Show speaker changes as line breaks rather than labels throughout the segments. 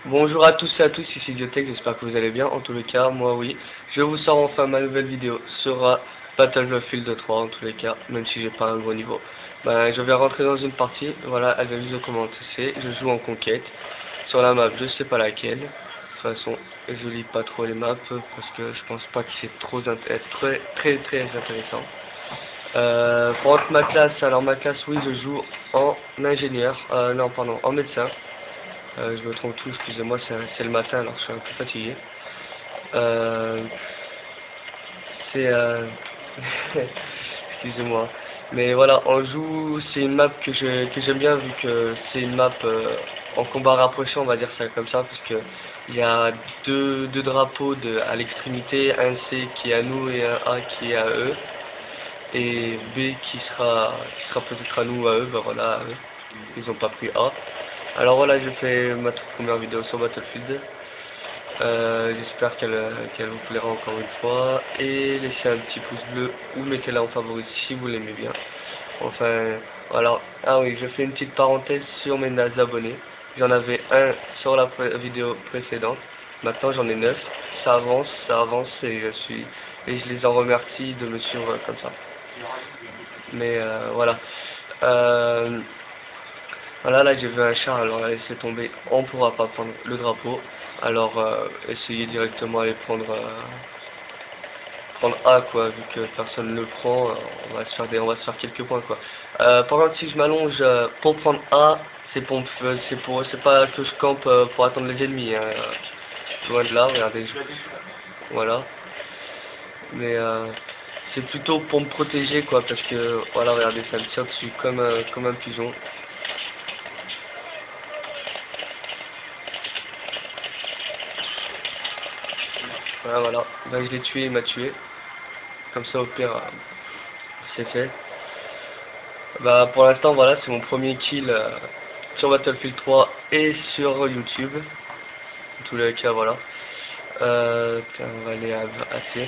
Bonjour à tous et à tous, ici Biotech, j'espère que vous allez bien. En tous les cas, moi oui. Je vous sors enfin ma nouvelle vidéo sur Battlefield 3, en tous les cas, même si j'ai pas un gros niveau. Ben, je vais rentrer dans une partie, voilà, elle vient juste de commencer. Je joue en conquête, sur la map, je sais pas laquelle. De toute façon, je lis pas trop les maps, parce que je pense pas que c'est trop être très intéressant. Pour entre ma classe, alors ma classe, oui, je joue en ingénieur, non, pardon, en médecin. Je me trompe tout, excusez-moi, c'est le matin alors je suis un peu fatigué. Euh, c'est excusez-moi. Mais voilà, on joue, c'est une map que j'aime bien vu que c'est une map en combat rapproché, on va dire ça comme ça, parce que il y a deux drapeaux à l'extrémité, un C qui est à nous et un A qui est à eux, et B qui sera peut-être à nous ou à eux, ben voilà, ils ont pas pris A. Alors voilà, je fais ma toute première vidéo sur Battlefield. J'espère qu'elle vous plaira encore une fois. Et laissez un petit pouce bleu ou mettez-la en favori si vous l'aimez bien. Enfin, voilà. Ah oui, je fais une petite parenthèse sur mes abonnés. J'en avais un sur la vidéo précédente. Maintenant j'en ai 9. Ça avance et je les en remercie de me suivre comme ça. Mais voilà. Voilà, là j'ai vu un chat, alors laissez tomber, on pourra pas prendre le drapeau. Alors essayez directement aller prendre A quoi, vu que personne ne le prend, on va se faire quelques points quoi. Par contre si je m'allonge pour prendre A, c'est pas que je campe pour attendre les ennemis, hein. Loin de là, regardez, voilà. Mais c'est plutôt pour me protéger quoi, parce que voilà, regardez, ça me tire dessus comme un pigeon. Voilà, là je l'ai tué, il m'a tué. Comme ça au pire, c'est fait. Bah pour l'instant voilà, c'est mon premier kill sur Battlefield 3 et sur YouTube. En tous les cas voilà. Tiens, on va aller à assez.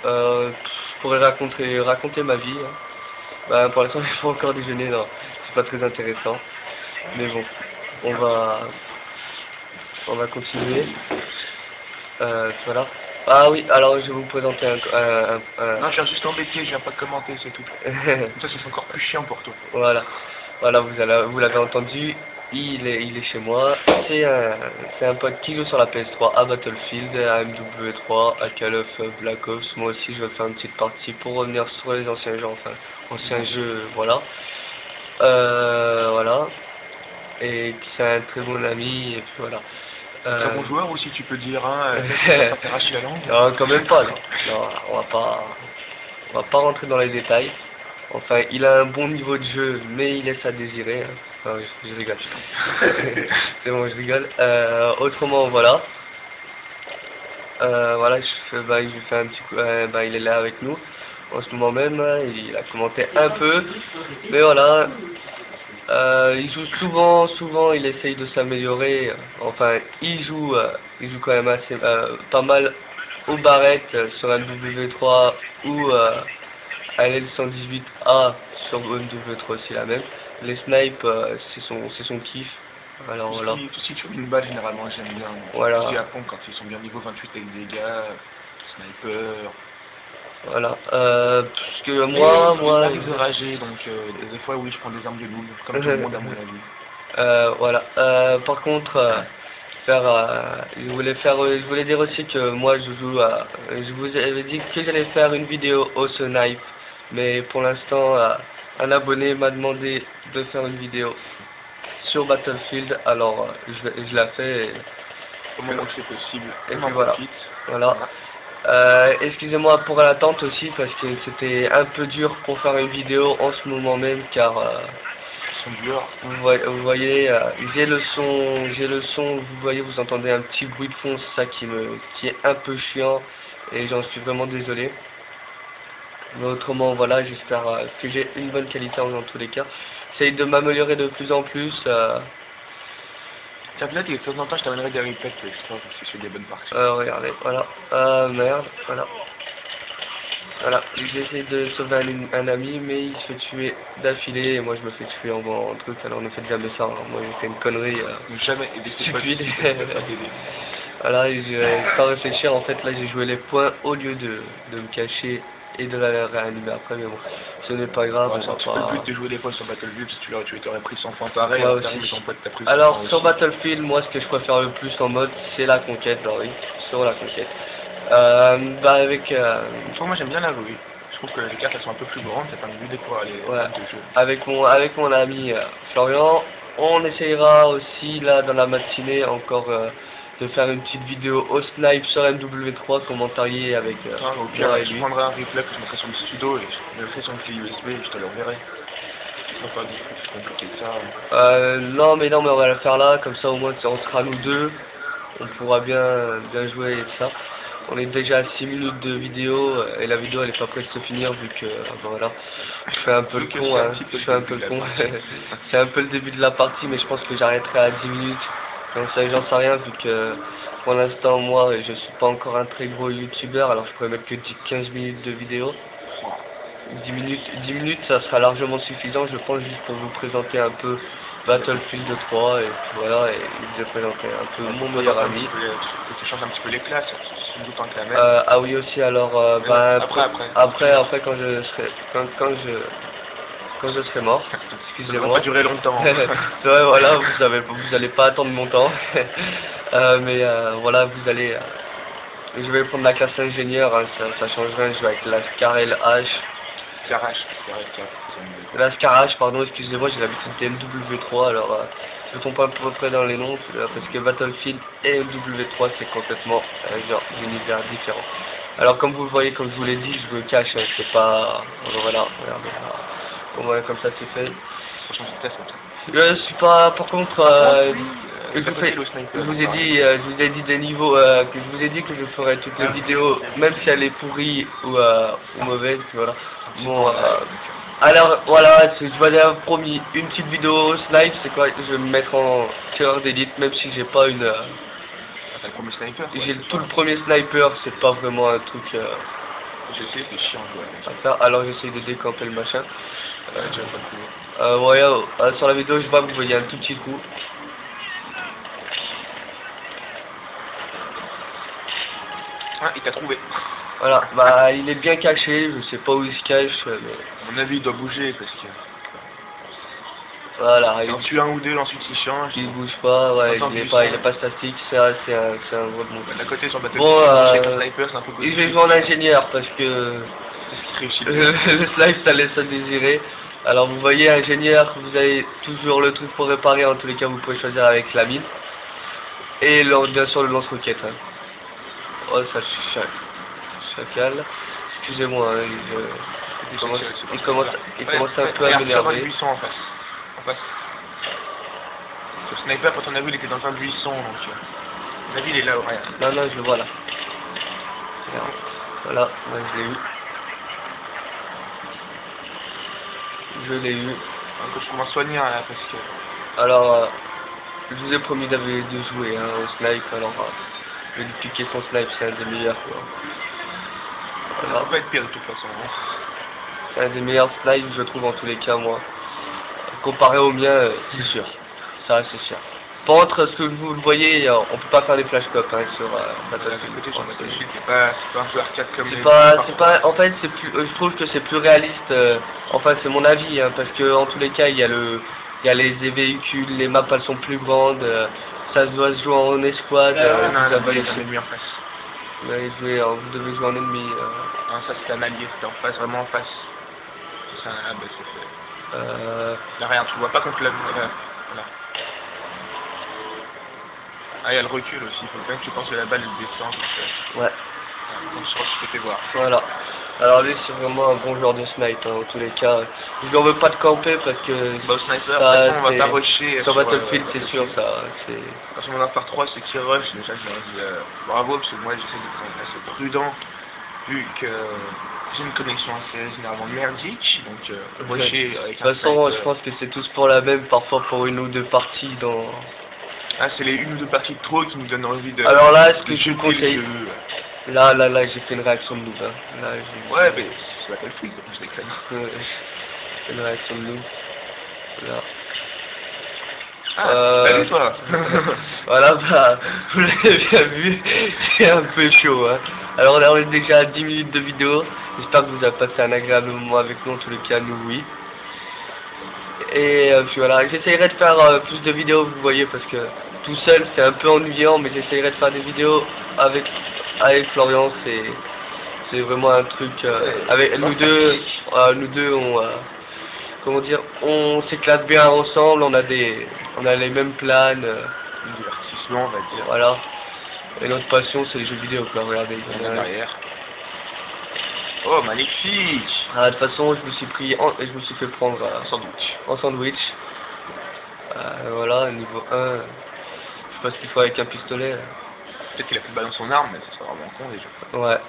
Je pourrais raconter ma vie. Hein. Bah pour l'instant j'ai pas encore déjeuné, non, c'est pas très intéressant. Mais bon, on va continuer. Voilà. Ah oui, alors je vais vous présenter
Non, je viens juste embêter, je viens pas de commenter, c'est tout. Ça, c'est encore plus chiant pour toi.
Voilà, vous l'avez entendu, il est chez moi. C'est un pote qui joue sur la PS3 à Battlefield, à MW3, à Call of Black Ops. Moi aussi, je vais faire une petite partie pour revenir sur les anciens jeux, enfin, anciens jeux, voilà. Voilà. Et c'est un très bon ami, et puis voilà.
Très bon joueur aussi, tu peux dire, hein, ça va pas faire hacher la langue.
Non, quand même pas, non. Non, on va pas rentrer dans les détails. Enfin, il a un bon niveau de jeu, mais il laisse à désirer. Hein. Enfin, je rigole. C'est bon, je rigole. Autrement, voilà. Voilà, je lui fais un petit coup. Il est là avec nous en ce moment même. Il a commenté un peu, mais voilà. Il joue souvent, il essaye de s'améliorer. Enfin, il joue quand même assez, pas mal aux barrettes sur un W3 ou à L118A sur MW3 aussi la même. Les snipes, c'est son kiff. Alors voilà.
Tout ce qui tue une balle, généralement, j'aime bien.
Voilà.
Fusil à pompe quand ils sont bien niveau 28 avec des dégâts, sniper.
Voilà. Parce que moi.
Il m'arrive de rager, donc des fois, oui, je prends des armes de loup, comme tout le monde à mon avis.
Voilà. Par contre, je voulais dire aussi que moi je joue je vous avais dit que j'allais faire une vidéo au snipe, mais pour l'instant, un abonné m'a demandé de faire une vidéo sur Battlefield, alors je la fais.
Au moment où c'est possible.
Et puis voilà. Excusez-moi pour l'attente aussi parce que c'était un peu dur pour faire une vidéo en ce moment même car vous voyez, j'ai le son, vous voyez, vous entendez un petit bruit de fond, c'est ça qui est un peu chiant et j'en suis vraiment désolé. Mais autrement voilà, j'espère que j'ai une bonne qualité dans tous les cas. J'essaye de m'améliorer de plus en plus.
Tiens, peut-être que de temps en temps, je t'amènerai des replays extra parce que je fais des bonnes parties.
Regardez, voilà. Merde, voilà. Voilà, j'essaie de sauver un ami, mais il se fait tuer d'affilée, et moi je me fais tuer en truc, alors ne faites jamais ça, hein. Moi j'ai fait une connerie
jamais aider ses potes,
stupide.
t'aider.
Voilà, et sans réfléchir, en fait là j'ai joué les points au lieu de me cacher et de la réanimer après, mais bon, ce n'est pas grave,
Ouais,
on va
c'est un
pas...
peu le but de jouer des fois sur Battlefield, si tu t'aurais pris 100 points pareil,
Ouais,
alors
aussi.
t'arrives et ton pote t'a pris 100
Alors
points
sur
aussi.
Battlefield, moi ce que je préfère le plus en mode, c'est la conquête, bah oui, sur la conquête. Bah avec...
Moi j'aime bien la jouer. Je trouve que les cartes elles sont un peu plus grandes, ça permet de découvrir les
ouais,
maps de jeu.
avec mon ami Florian, on essayera aussi là dans la matinée encore de faire une petite vidéo au snipe sur MW3, commentarié avec
Au pire, je prendrai un replay que je mettrai sur le studio et je le ferai sur une clé USB et je te l'enverrai. C'est pas plus compliqué que ça.
non mais on va la faire là, comme ça au moins on sera nous deux, on pourra bien jouer et tout ça. On est déjà à 6 minutes de vidéo et la vidéo elle est pas prête de se finir vu que voilà, je fais un peu le con, hein. Je fais un peu le con. C'est un peu le début de la partie, mais je pense que j'arrêterai à 10 minutes. J'en sais rien vu que pour l'instant moi je suis pas encore un très gros youtubeur, alors je pourrais mettre que 15 minutes de vidéo. 10 minutes ça sera largement suffisant je pense, juste pour vous présenter un peu Battlefield 3 et puis voilà, et vous présenter un peu mon meilleur ami.
Tu changes un petit peu les classes, c'est tout le temps que la même.
Ah oui aussi, alors après quand je serai mort, excusez-moi.
Ça va pas durer longtemps.
Ouais, voilà, vous allez pas attendre mon temps. Mais voilà, vous allez je vais prendre la classe ingénieur, hein, ça change rien, je vais avec la Scar LH. La Scar H, pardon, excusez-moi, j'ai l'habitude des MW3, alors je ne tombe pas à peu près dans les noms, parce que Battlefield et MW3 c'est complètement genre d'univers différents. Alors comme vous le voyez, comme je vous l'ai dit, je me cache, hein, c'est pas... Voilà, regardez, voilà, comme ça c'est fait. Je suis pas, par contre, je vous ai dit des niveaux, que je vous ai dit que je ferais toutes les vidéos, même si elle est pourrie ou mauvaise, voilà. Bon, alors voilà, je vous avais promis une petite vidéo snipe, c'est quoi, je vais me mettre en tireur d'élite, même si j'ai pas une... j'ai tout le premier sniper, c'est pas vraiment un truc...
J'essaie, c'est chiant,
ça, alors j'essaie de décamper le machin. Ouais, sur la vidéo je vois que vous voyez un tout petit coup.
Ah, il t'a trouvé.
Voilà, bah il est bien caché, je sais pas où il se cache. Mais...
à mon avis il doit bouger parce que...
Voilà,
il en tue un ou deux, ensuite il change.
Il bouge pas, ouais, il est pas statique, c'est un vrai bon.
D'à côté sur Battlefield,
bon,
sniper, c'est un peu
je vais jouer en ingénieur parce que le snipe ça laisse à désirer. Alors vous voyez, ingénieur, vous avez toujours le truc pour réparer, en tous les cas vous pouvez choisir avec la mine. Et bien sûr le lance-roquette. Hein. Oh ça chacal. Excusez-moi, hein, il commence un peu à m'énerver.
En face. Le sniper, quand on a vu, il était dans un buisson, donc la ville est là, ouais.
Non, je le vois là. Voilà, moi je l'ai eu. Je l'ai eu.
Donc je commence soigner là, parce que...
Alors, je vous ai promis de jouer hein, au snipe, alors je vais lui piquer son snipe, c'est un des meilleurs quoi.
Voilà. Ça va pas être pire de toute façon. Hein.
C'est un des meilleurs snipes, je trouve en tous les cas moi. Comparé au mien, c'est sûr. Ça c'est sûr. Par contre, ce que vous le voyez, on peut pas faire des flashcopes hein, sur Battlefield.
C'est pas un jeu arcade comme
en fait, c'est plus, je trouve que c'est plus réaliste. Enfin, c'est mon avis, hein, parce que en tous les cas, il y a les véhicules, les maps elles sont plus grandes. Ça doit se jouer en escouade.
Vous avez un ennemi en face.
Vous devez jouer en ennemi.
Non, ça c'était un allié, c'était en face, vraiment en face. C'est un bah, c'est fait. Là, rien, tu vois pas contre la... Voilà. Ah, il y a le recul aussi, il faut bien que tu penses que la balle elle descend.
Ouais.
Donc je peux te voir.
Voilà. Alors lui c'est vraiment un bon joueur de snipe hein, en tous les cas. Je lui en veux pas de camper parce que...
Bah, au sniper, ça, on va pas rusher.
Sur Battlefield c'est sûr ça.
Quand on en a par 3 c'est qui rush, déjà je leur dis bravo parce que moi j'essaie d'être assez prudent vu que j'ai une connexion assez généralement merdique, donc rusher avec un
de toute façon je pense que c'est tous pour la même, parfois pour une ou deux parties dans...
Ah c'est les une ou deux parties de trop qui nous donnent envie de...
Alors là ce que je vous conseille... Là, j'ai fait une réaction de noob. Hein. Là,
Ouais, mais ça s'appelle free, je déconne.
J'ai fait une réaction de noob. Là.
Ah, salut toi.
Voilà, bah, vous l'avez bien vu, c'est un peu chaud. Hein. Alors là, on est déjà à 10 minutes de vidéo. J'espère que vous avez passé un agréable moment avec nous, en tous les cas, nous, oui. Et puis voilà, j'essayerai de faire plus de vidéos, vous voyez, parce que tout seul c'est un peu ennuyant, mais j'essayerai de faire des vidéos avec Florian, c'est vraiment un truc avec nous deux on comment dire, on s'éclate bien ensemble, on a les mêmes plans,
Un divertissement, on va dire.
voilà. Et notre passion c'est les jeux vidéo, quoi, regardez.
En arrière. Oh, magnifique!
Ah, de toute façon, je me suis fait prendre en sandwich. Voilà, niveau 1. Je sais pas ce qu'il faut avec un pistolet.
Peut-être qu'il a plus de balle dans son arme, mais ça sera vraiment con déjà.
Ouais.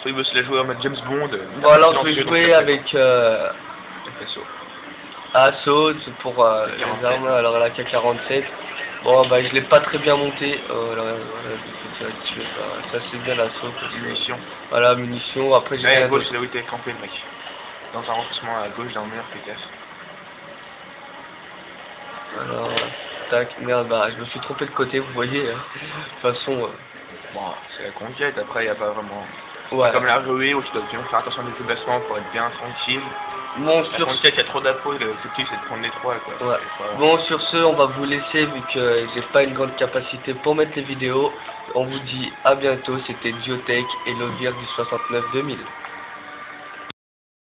Soit il veut se la jouer en mode James Bond.
Bon, alors je vais jouer avec Assaut, c'est pour les armes. Alors la K47. Bon, bah je l'ai pas très bien monté. Ça c'est bien l'assaut.
Munitions.
Voilà, munitions. Après j'ai
à gauche, c'est là où il était campé le mec. Dans un renforcement à gauche dans le mur, peut-être.
Alors, tac, merde, bah je me suis trompé de côté, vous voyez. Hein. De toute façon.
Bon, c'est la conquête, après il n'y a pas vraiment.
Ouais.
Comme la ruée où tu dois bien faire attention à des déplacements pour être bien tranquille.
Bon,
la conquête, il y a trop d'appos, l'objectif c'est de prendre les trois quoi.
Ouais. Bon, sur ce, on va vous laisser vu que j'ai pas une grande capacité pour mettre les vidéos. On vous dit à bientôt, c'était Diotech et Lovir du 69 2000.